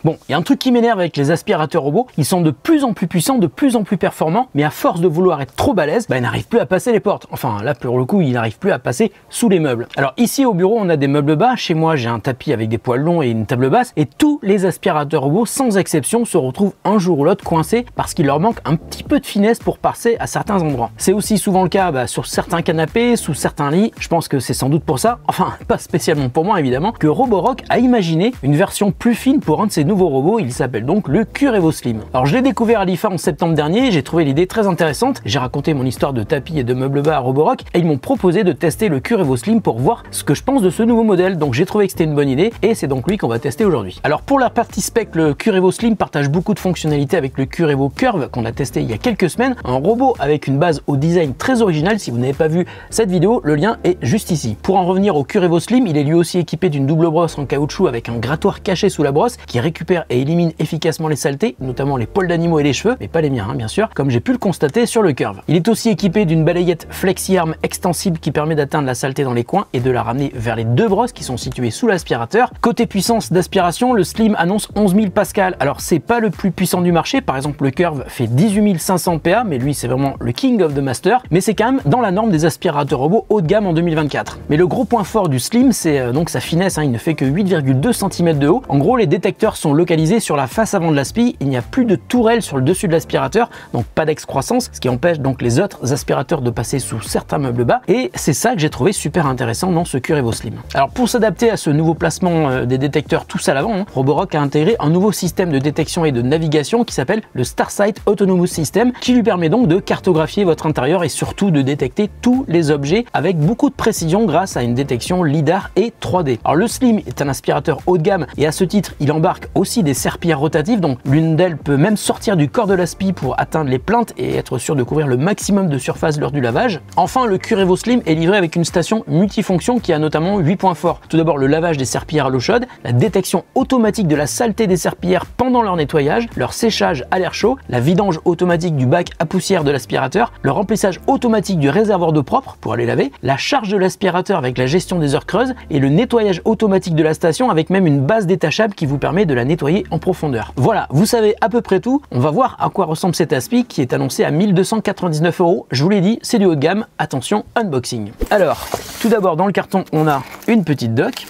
Bon, il y a un truc qui m'énerve avec les aspirateurs robots, ils sont de plus en plus puissants, de plus en plus performants, mais à force de vouloir être trop balèzes, ils n'arrivent plus à passer les portes. Enfin, là, pour le coup, ils n'arrivent plus à passer sous les meubles. Alors ici, au bureau, on a des meubles bas. Chez moi, j'ai un tapis avec des poils longs et une table basse. Et tous les aspirateurs robots, sans exception, se retrouvent un jour ou l'autre coincés parce qu'il leur manque un petit peu de finesse pour passer à certains endroits. C'est aussi souvent le cas sur certains canapés, sous certains lits. Je pense que c'est sans doute pour ça, enfin, pas spécialement pour moi évidemment, que Roborock a imaginé une version plus fine pour un de ses nouveaux robots. Il s'appelle donc le Curevo Slim. Alors je l'ai découvert à l'IFA en septembre dernier, j'ai trouvé l'idée très intéressante. J'ai raconté mon histoire de tapis et de meubles bas à Roborock et ils m'ont proposé de tester le Curevo Slim pour voir ce que je pense de ce nouveau modèle. Donc j'ai trouvé que c'était une bonne idée et c'est donc lui qu'on va tester aujourd'hui. Alors pour la partie spec, le Curevo Slim partage beaucoup de fonctionnalités avec le Curevo Curve qu'on a testé il y a quelques semaines. Un robot avec une base au design très original. Si vous n'avez pas vu cette vidéo, le lien est juste ici. Pour en revenir au Curevo Slim, il est lui aussi équipé d'une double brosse en caoutchouc avec un grattoir caché sous la brosse qui récupère et élimine efficacement les saletés, notamment les poils d'animaux et les cheveux, mais pas les miens bien sûr, comme j'ai pu le constater sur le Curve. Il est aussi équipé d'une balayette FlexiArm extensible qui permet d'atteindre la saleté dans les coins et de la ramener vers les deux brosses qui sont situées sous l'aspirateur. Côté puissance d'aspiration, le Slim annonce 11 000 pascal. Alors c'est pas le plus puissant du marché, par exemple le Curve fait 18 500 PA, mais lui c'est vraiment le king of the master, mais c'est quand même dans la norme des aspirateurs robots haut de gamme en 2024. Mais le gros point fort du Slim, c'est donc sa finesse, il ne fait que 8,2 cm de haut. En gros, les détecteurs sont localisés sur la face avant de l'aspi, il n'y a plus de tourelle sur le dessus de l'aspirateur, donc pas d'excroissance, ce qui empêche donc les autres aspirateurs de passer sous certains meubles bas, et c'est ça que j'ai trouvé super intéressant dans ce Curevo Slim. Alors pour s'adapter à ce nouveau placement des détecteurs tous à l'avant, Roborock a intégré un nouveau système de détection et de navigation qui s'appelle le StarSight Autonomous System, qui lui permet donc de cartographier votre intérieur et surtout de détecter tous les objets avec beaucoup de précision grâce à une détection LiDAR et 3D. Alors le Slim est un aspirateur haut de gamme et à ce titre, il embarque aussi des serpillères rotatives, donc l'une d'elles peut même sortir du corps de l'aspi pour atteindre les plinthes et être sûr de couvrir le maximum de surface lors du lavage. Enfin, le Curevo Slim est livré avec une station multifonction qui a notamment 8 points forts. Tout d'abord, le lavage des serpillères à l'eau chaude, la détection automatique de la saleté des serpillères pendant leur nettoyage, leur séchage à l'air chaud, la vidange automatique du bac à poussière de l'aspirateur, le remplissage automatique du réservoir d'eau propre pour aller laver, la charge de l'aspirateur avec la gestion des heures creuses et le nettoyage automatique de la station avec même une base détachable qui vous permet de la nettoyer en profondeur. Voilà, vous savez à peu près tout. On va voir à quoi ressemble cet aspi qui est annoncé à 1299 €. Je vous l'ai dit, c'est du haut de gamme. Attention, unboxing. Alors, tout d'abord dans le carton, on a une petite dock.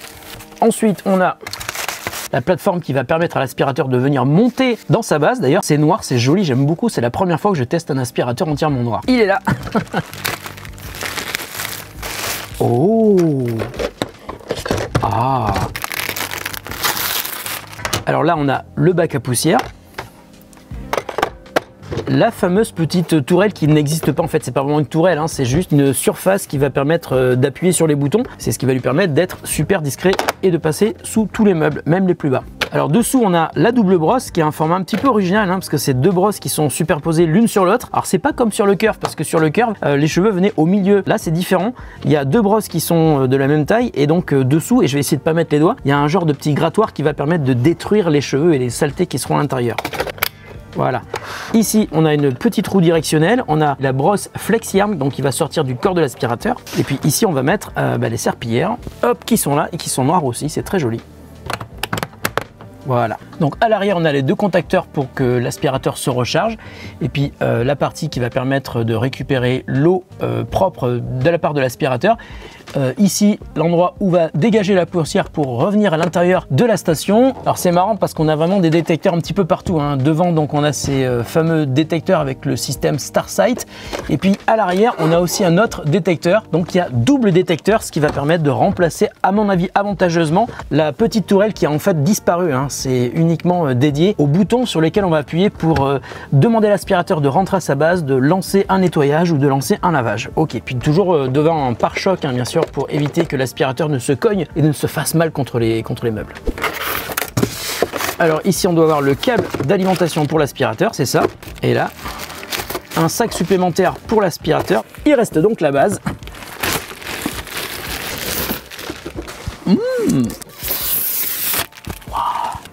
Ensuite, on a la plateforme qui va permettre à l'aspirateur de venir monter dans sa base. D'ailleurs, c'est noir, c'est joli, j'aime beaucoup. C'est la première fois que je teste un aspirateur entièrement noir. Il est là. Oh. Ah. Alors là, on a le bac à poussière. La fameuse petite tourelle qui n'existe pas en fait, c'est pas vraiment une tourelle, c'est juste une surface qui va permettre d'appuyer sur les boutons. C'est ce qui va lui permettre d'être super discret et de passer sous tous les meubles, même les plus bas. Alors dessous on a la double brosse qui a un format un petit peu original parce que c'est deux brosses qui sont superposées l'une sur l'autre. Alors c'est pas comme sur le Curve parce que sur le Curve les cheveux venaient au milieu. Là c'est différent, il y a deux brosses qui sont de la même taille et donc dessous, et je vais essayer de pas mettre les doigts, il y a un genre de petit grattoir qui va permettre de détruire les cheveux et les saletés qui seront à l'intérieur. Voilà. Ici, on a une petite roue directionnelle. On a la brosse FlexiArm, donc qui va sortir du corps de l'aspirateur. Et puis ici, on va mettre les serpillères, hop, qui sont là et qui sont noires aussi. C'est très joli. Voilà. Donc à l'arrière, on a les deux contacteurs pour que l'aspirateur se recharge. Et puis la partie qui va permettre de récupérer l'eau propre de la part de l'aspirateur. Ici, l'endroit où va dégager la poussière pour revenir à l'intérieur de la station. Alors c'est marrant parce qu'on a vraiment des détecteurs un petit peu partout. Devant, donc on a ces fameux détecteurs avec le système StarSight. Et puis à l'arrière, on a aussi un autre détecteur. Donc il y a double détecteur, ce qui va permettre de remplacer, à mon avis, avantageusement la petite tourelle qui a en fait disparu. C'est uniquement dédié aux boutons sur lesquels on va appuyer pour demander à l'aspirateur de rentrer à sa base, de lancer un nettoyage ou de lancer un lavage. Ok, puis toujours devant un pare-choc, bien sûr, pour éviter que l'aspirateur ne se cogne et ne se fasse mal contre les meubles. Alors ici, on doit avoir le câble d'alimentation pour l'aspirateur, c'est ça. Et là, un sac supplémentaire pour l'aspirateur. Il reste donc la base.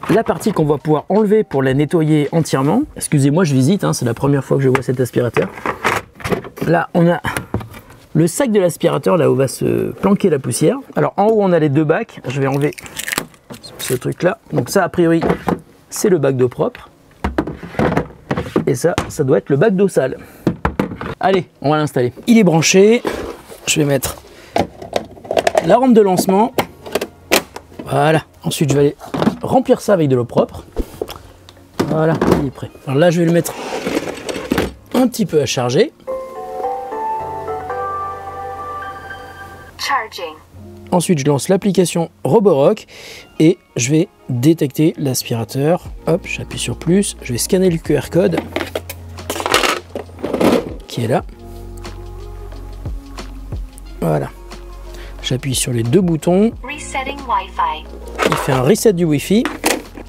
La partie qu'on va pouvoir enlever pour la nettoyer entièrement. Excusez-moi, je visite, c'est la première fois que je vois cet aspirateur. Là, on a le sac de l'aspirateur, là où va se planquer la poussière. Alors en haut, on a les deux bacs. Je vais enlever ce truc-là. Donc ça, a priori, c'est le bac d'eau propre. Et ça doit être le bac d'eau sale. Allez, on va l'installer. Il est branché. Je vais mettre la rampe de lancement. Voilà. Ensuite, je vais aller remplir ça avec de l'eau propre. Voilà, il est prêt. Alors là, je vais le mettre un petit peu à charger. Charging. Ensuite, je lance l'application Roborock et je vais détecter l'aspirateur. Hop, j'appuie sur plus. Je vais scanner le QR code qui est là. Voilà. J'appuie sur les deux boutons. Resetting Wi-Fi. Il fait un reset du Wi-Fi.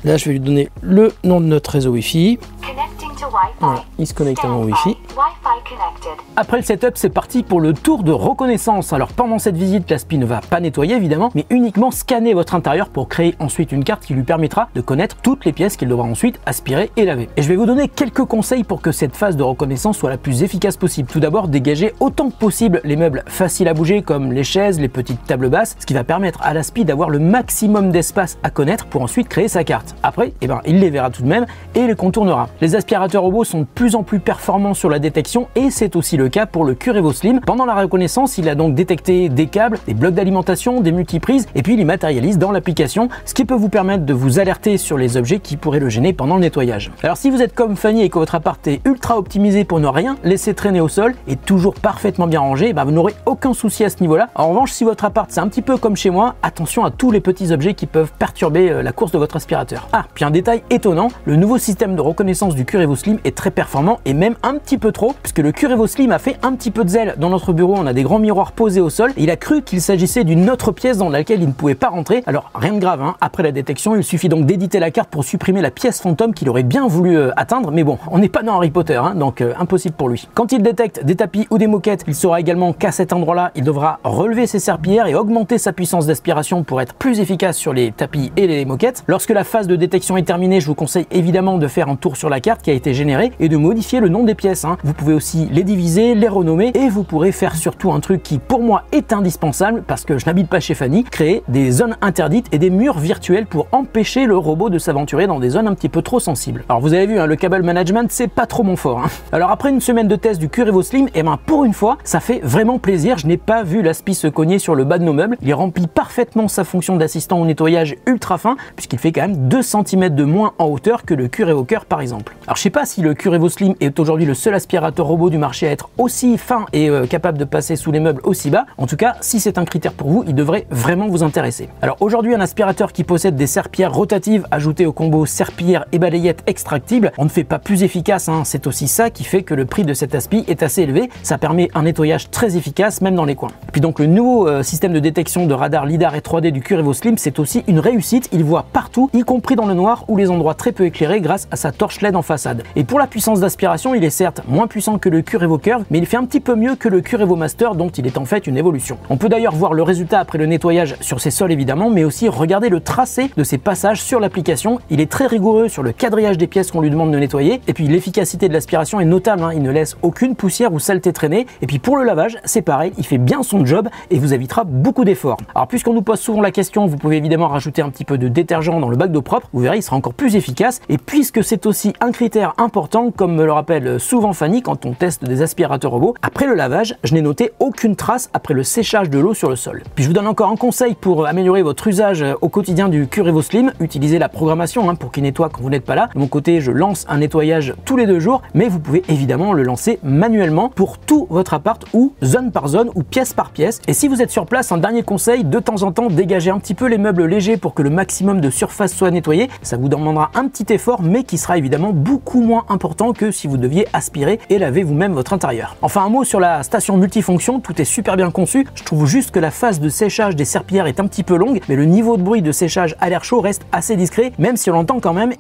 Là, je vais lui donner le nom de notre réseau Wi-Fi. Connecting to Wi-Fi. Voilà, il se connecte à mon Wi-Fi. Wi-Fi connected. Après le setup, c'est parti pour le tour de reconnaissance. Alors pendant cette visite, l'aspi ne va pas nettoyer évidemment, mais uniquement scanner votre intérieur pour créer ensuite une carte qui lui permettra de connaître toutes les pièces qu'il devra ensuite aspirer et laver. Et je vais vous donner quelques conseils pour que cette phase de reconnaissance soit la plus efficace possible. Tout d'abord, dégager autant que possible les meubles faciles à bouger comme les chaises, les petites tables basses, ce qui va permettre à l'aspi d'avoir le maximum d'espace à connaître pour ensuite créer sa carte. Après, il les verra tout de même et les contournera. Les aspirateurs robots sont de plus en plus performants sur la détection et c'est aussi le cas pour le Cure EvoSlim. Pendant la reconnaissance, il a donc détecté des câbles, des blocs d'alimentation, des multiprises et puis il les matérialise dans l'application, ce qui peut vous permettre de vous alerter sur les objets qui pourraient le gêner pendant le nettoyage. Alors si vous êtes comme Fanny et que votre appart est ultra optimisé pour ne rien laisser traîner au sol et toujours parfaitement bien rangé, vous n'aurez aucun souci à ce niveau-là. En revanche, si votre appart c'est un petit peu comme chez moi, attention à tous les petits objets qui peuvent perturber la course de votre aspirateur. Ah, puis un détail étonnant, le nouveau système de reconnaissance du Cure EvoSlim est très performant et même un petit peu trop, puisque le Cure EvoSlim a fait un petit peu de zèle. Dans notre bureau, on a des grands miroirs posés au sol et il a cru qu'il s'agissait d'une autre pièce dans laquelle il ne pouvait pas rentrer. Alors rien de grave, hein. Après la détection, il suffit donc d'éditer la carte pour supprimer la pièce fantôme qu'il aurait bien voulu atteindre, mais bon, on n'est pas dans Harry Potter, hein, donc impossible pour lui. Quand il détecte des tapis ou des moquettes, il saura également qu'à cet endroit-là, il devra relever ses serpillères et augmenter sa puissance d'aspiration pour être plus efficace sur les tapis et les moquettes. Lorsque la phase de détection est terminée, je vous conseille évidemment de faire un tour sur la carte qui a été générée et de modifier le nom des pièces, hein. Vous pouvez aussi les diviser, les renommer et vous pourrez faire surtout un truc qui pour moi est indispensable parce que je n'habite pas chez Fanny, créer des zones interdites et des murs virtuels pour empêcher le robot de s'aventurer dans des zones un petit peu trop sensibles. Alors vous avez vu, hein, le cable management c'est pas trop mon fort, hein. Alors après une semaine de test du Cure EvoSlim, et pour une fois ça fait vraiment plaisir. Je n'ai pas vu l'aspi se cogner sur le bas de nos meubles. Il remplit parfaitement sa fonction d'assistant au nettoyage ultra fin puisqu'il fait quand même 2 cm de moins en hauteur que le Cure EvoCur par exemple. Alors je sais pas si le Cure EvoSlim est aujourd'hui le seul aspirateur robot du marché à être aussi fin et capable de passer sous les meubles aussi bas. En tout cas, si c'est un critère pour vous, il devrait vraiment vous intéresser. Alors aujourd'hui, un aspirateur qui possède des serpillères rotatives ajoutées au combo serpillière et balayette extractible, on ne fait pas plus efficace, hein. C'est aussi ça qui fait que le prix de cet aspi est assez élevé. Ça permet un nettoyage très efficace même dans les coins. Puis donc le nouveau système de détection de radar lidar et 3D du Cure EvoSlim, c'est aussi une réussite. Il voit partout, y compris dans le noir ou les endroits très peu éclairés grâce à sa torche LED en façade. Et pour la puissance d'aspiration, il est certes moins puissant que le Cure EvoCurve, mais il fait un petit peu mieux que le Cure EvoMaster dont il est en fait une évolution. On peut d'ailleurs voir le résultat après le nettoyage sur ses sols évidemment, mais aussi regarder le tracé de ses passages sur l'application. Il est très rigoureux sur le quadrillage des pièces qu'on lui demande de nettoyer, et puis l'efficacité de l'aspiration est notable, hein. Il ne laisse aucune poussière ou saleté traîner, et puis pour le lavage, c'est pareil, il fait bien son job et vous évitera beaucoup d'efforts. Alors puisqu'on nous pose souvent la question, vous pouvez évidemment rajouter un petit peu de détergent dans le bac d'eau propre, vous verrez, il sera encore plus efficace, et puisque c'est aussi un critère important, comme me le rappelle souvent Fanny quand on teste des aspirateurs robots, après le lavage, je n'ai noté aucune trace après le séchage de l'eau sur le sol. Puis je vous donne encore un conseil pour améliorer votre usage au quotidien du Cure EvoSlim, utilisez la programmation, hein, pour qu'il nettoie quand vous n'êtes pas là. De mon côté, je lance un nettoyage tous les 2 jours, mais vous pouvez évidemment le lancer manuellement pour tout votre appart ou zone par zone ou pièce par pièce. Et si vous êtes sur place, un dernier conseil, de temps en temps, dégagez un petit peu les meubles légers pour que le maximum de surface soit nettoyé. Ça vous demandera un petit effort, mais qui sera évidemment beaucoup moins important que si vous deviez aspirer et laver vous-même votre intérieur. Enfin, un mot sur la station multifonction, tout est super bien conçu. Je trouve juste que la phase de séchage des serpillères est un petit peu longue, mais le niveau de bruit de séchage à l'air chaud reste assez discret, même si on l'entend quand même.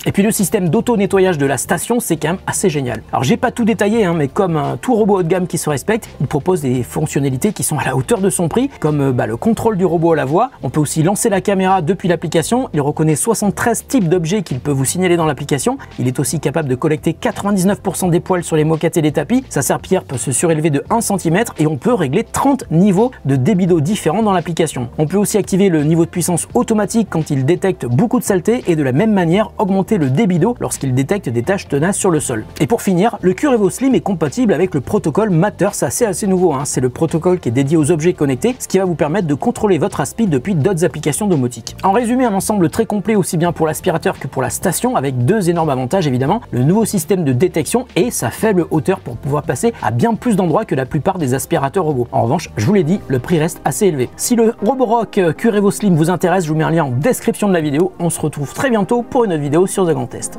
Et puis le système d'auto-nettoyage de la station, c'est quand même assez génial. Alors j'ai pas tout détaillé, mais comme tout robot haut de gamme qui se respecte, il propose des fonctionnalités qui sont à la hauteur de son prix, comme le contrôle du robot à la voix. On peut aussi lancer la caméra depuis l'application. Il reconnaît 73 types d'objets qu'il peut vous signaler dans l'application. Il est aussi capable de collecter 99% des poils sur les moquettes et les tapis. Sa serpillière peut se surélever de 1 cm et on peut régler 30 niveaux de débit d'eau différents dans l'application. On peut aussi activer le niveau de puissance automatique quand il détecte beaucoup de saleté et de la même manière augmenter le débit d'eau lorsqu'il détecte des taches tenaces sur le sol. Et pour finir, le Curevo Slim est compatible avec le protocole Matter, c'est assez nouveau, c'est le protocole qui est dédié aux objets connectés, ce qui va vous permettre de contrôler votre aspi depuis d'autres applications domotiques. En résumé, un ensemble très complet aussi bien pour l'aspirateur que pour la station, avec deux énormes avantages évidemment, le nouveau système de détection et sa faible hauteur pour pouvoir passer à bien plus d'endroits que la plupart des aspirateurs robots. En revanche, je vous l'ai dit, le prix reste assez élevé. Si le Roborock Curevo Slim vous intéresse, je vous mets un lien en description de la vidéo. On se retrouve très bientôt pour une autre vidéo sur The Grand Test.